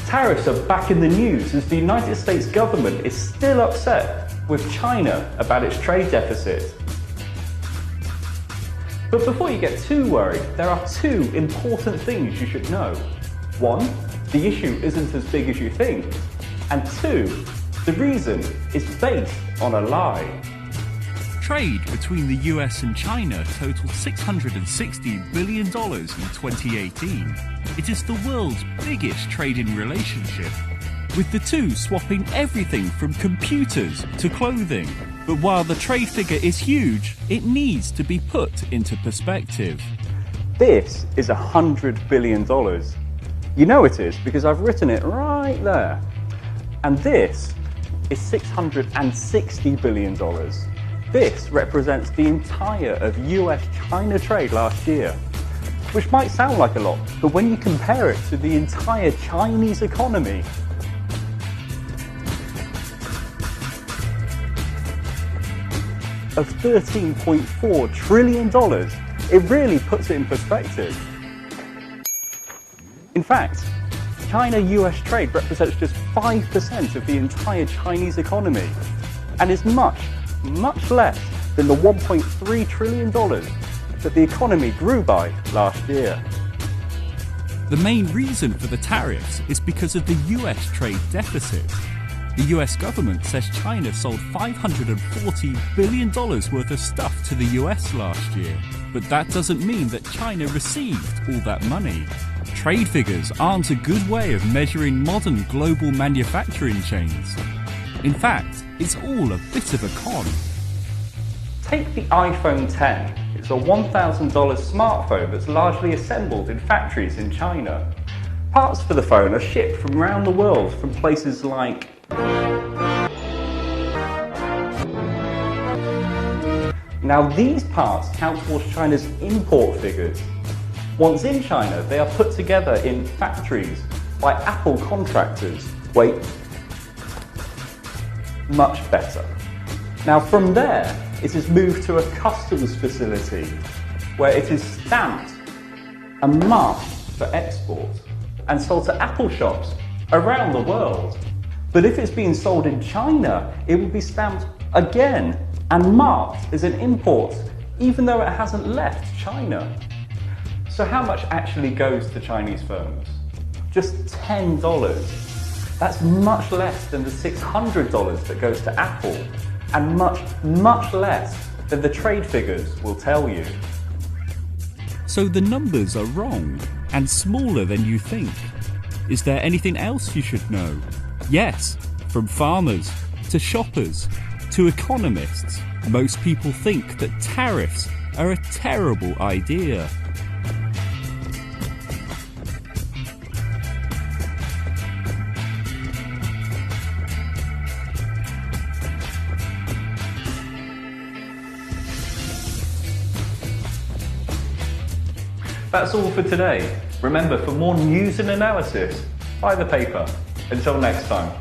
Tariffs are back in the news as the United States government is still upset with China about its trade deficit. But before you get too worried, there are two important things you should know. One, the issue isn't as big as you think. And two, the reason is based on a lie. Trade between the US and China totaled $660 billion in 2018. It is the world's biggest trading relationship, with the two swapping everything from computers to clothing. But while the trade figure is huge, it needs to be put into perspective. This is $100 billion. You know it is because I've written it right there. And this is $660 billion. This represents the entire of US-China trade last year, which might sound like a lot, but when you compare it to the entire Chinese economy, of $13.4 trillion, it really puts it in perspective. In fact, China-US trade represents just 5% of the entire Chinese economy, and is much less than the $1.3 trillion that the economy grew by last year. The main reason for the tariffs is because of the US trade deficit. The US government says China sold $540 billion worth of stuff to the US last year, but that doesn't mean that China received all that money. Trade figures aren't a good way of measuring modern global manufacturing chains. In fact, it's all a bit of a con. Take the iPhone X. It's a $1,000 smartphone that's largely assembled in factories in China. Parts for the phone are shipped from around the world from places like Now these parts count towards China's import figures. Once in China, they are put together in factories by Apple contractors. Wait. Much better. Now from there, it is moved to a customs facility where it is stamped and marked for export and sold to Apple shops around the world. But if it's being sold in China, it will be stamped again and marked as an import, even though it hasn't left China. So how much actually goes to Chinese firms? Just $10. That's much less than the $600 that goes to Apple, and much less than the trade figures will tell you. So the numbers are wrong and smaller than you think. Is there anything else you should know? Yes, from farmers to shoppers to economists, most people think that tariffs are a terrible idea. That's all for today. Remember, for more news and analysis, buy the paper. Until next time.